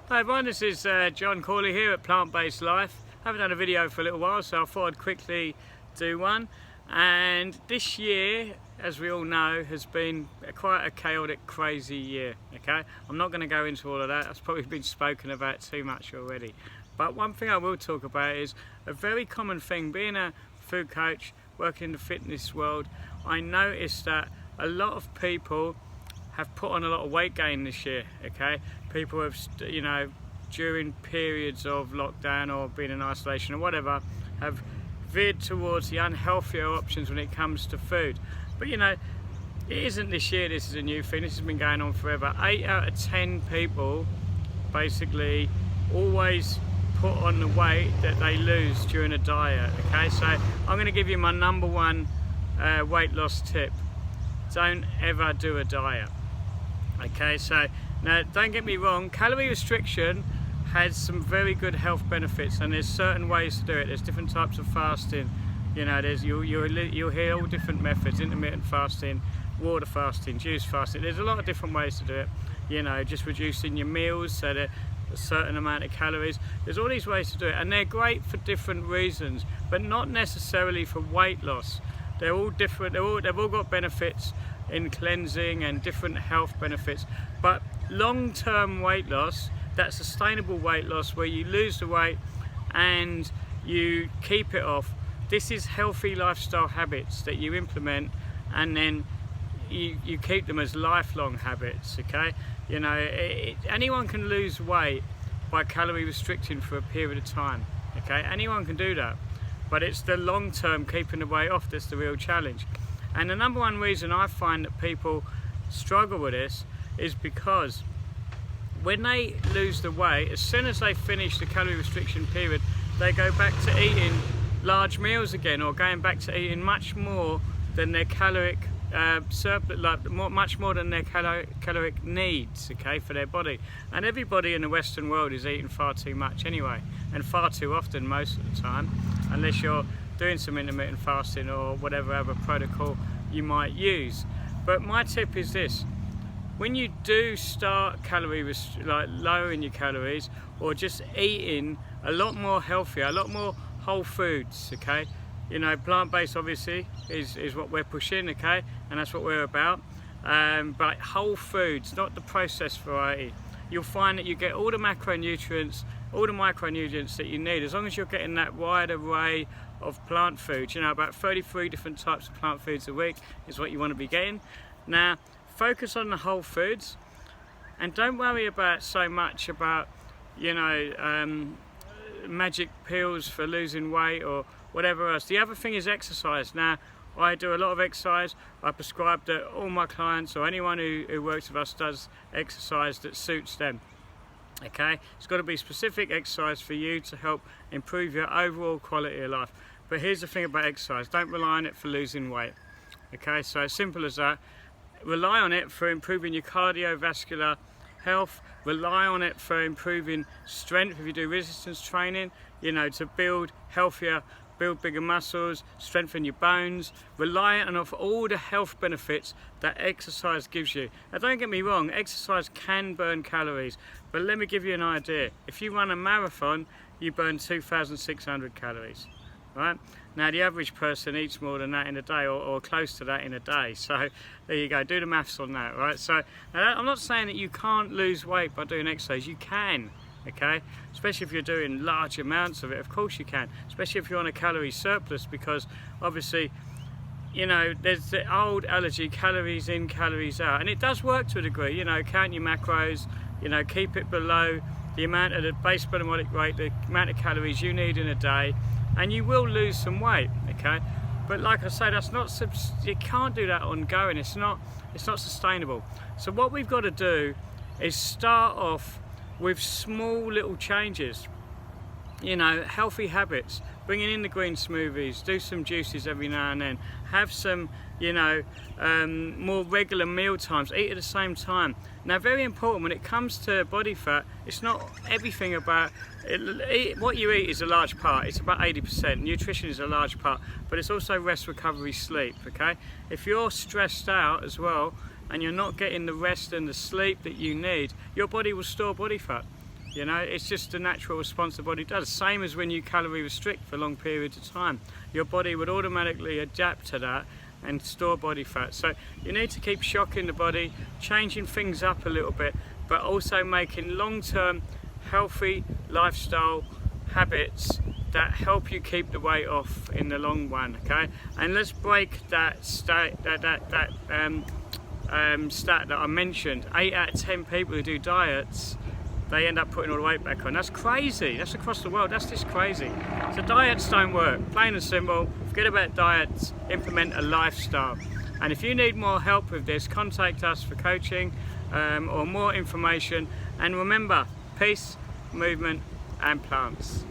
Hi everyone, this is John Corley here at Plant Based Life. I haven't done a video for a little while, so I thought I'd quickly do one. And this year, as we all know, has been quite a chaotic, crazy year. Okay, I'm not going to go into all of that. That's probably been spoken about too much already. But one thing I will talk about is a very common thing. Being a food coach, working in the fitness world, I noticed that a lot of people have put on a lot of weight gain this year. Okay, people have, during periods of lockdown or being in isolation or whatever, have veered towards the unhealthier options when it comes to food. But it isn't this year. This is a new thing. This has been going on forever. 8 out of 10 people basically always put on the weight that they lose during a diet. Okay, so I'm going to give you my number one weight loss tip. Don't ever do a diet. Okay, so now don't get me wrong, calorie restriction has some very good health benefits, and there's certain ways to do it. There's different types of fasting. You'll hear all different methods: intermittent fasting, water fasting, juice fasting. There's a lot of different ways to do it. Just reducing your meals so that a certain amount of calories. There's all these ways to do it, and they're great for different reasons, but not necessarily for weight loss. They're all different. They've all got benefits in cleansing and different health benefits. But long-term weight loss, that sustainable weight loss where you lose the weight and you keep it off, this is healthy lifestyle habits that you implement, and then you keep them as lifelong habits. Okay, anyone can lose weight by calorie restricting for a period of time. Okay, anyone can do that, but it's the long-term keeping the weight off that's the real challenge. And the number one reason I find that people struggle with this is because when they lose the weight, as soon as they finish the calorie restriction period, they go back to eating large meals again, or going back to eating much more than their caloric surplus, much more than their caloric needs, okay, for their body. And everybody in the Western world is eating far too much anyway, and far too often most of the time, unless you're doing some intermittent fasting or whatever other protocol you might use. But my tip is this: when you do start lowering your calories, or just eating a lot more healthier, a lot more whole foods, okay, plant-based obviously is what we're pushing, okay, and that's what we're about, but whole foods, not the processed variety, you'll find that you get all the macronutrients, all the micronutrients that you need, as long as you're getting that wide array of plant foods. About 33 different types of plant foods a week is what you want to be getting. Now, focus on the whole foods, and don't worry so much about magic pills for losing weight or whatever else. The other thing is exercise. Now, I do a lot of exercise. I prescribe that all my clients or anyone who works with us does exercise that suits them. Okay, it's got to be specific exercise for you to help improve your overall quality of life. But here's the thing about exercise: don't rely on it for losing weight. Okay, so as simple as that. Rely on it for improving your cardiovascular health. Rely on it for improving strength if you do resistance training, to build healthier, build bigger muscles, strengthen your bones. Rely on all the health benefits that exercise gives you. Now, don't get me wrong, exercise can burn calories, but let me give you an idea. If you run a marathon, you burn 2,600 calories, right? Now, the average person eats more than that in a day, or close to that in a day. So there you go, do the maths on that, right? So now, I'm not saying that you can't lose weight by doing exercise. You can. Okay, especially if you're doing large amounts of it. Of course you can, especially if you're on a calorie surplus, because obviously there's the old allergy, calories in, calories out, and it does work to a degree. Count your macros, keep it below the amount of the base metabolic rate, the amount of calories you need in a day, and you will lose some weight. Okay, but like I say, you can't do that ongoing. It's not sustainable. So what we've got to do is start off with small little changes, healthy habits, bringing in the green smoothies, do some juices every now and then, have some more regular meal times, eat at the same time. Now, very important when it comes to body fat, it's not everything about what you eat is a large part. It's about 80%. Nutrition is a large part, but it's also rest, recovery, sleep. Okay, if you're stressed out as well and you're not getting the rest and the sleep that you need, your body will store body fat. You know, it's just a natural response the body does. Same as when you calorie restrict for long periods of time. Your body would automatically adapt to that and store body fat. So you need to keep shocking the body, changing things up a little bit, but also making long-term healthy lifestyle habits that help you keep the weight off in the long run. Okay, and let's break that stat that I mentioned. 8 out of 10 people who do diets, they end up putting all the weight back on. That's crazy. That's across the world. That's just crazy. So diets don't work. Plain and simple. Forget about diets. Implement a lifestyle. And if you need more help with this, contact us for coaching or more information. And remember, peace, movement, and plants.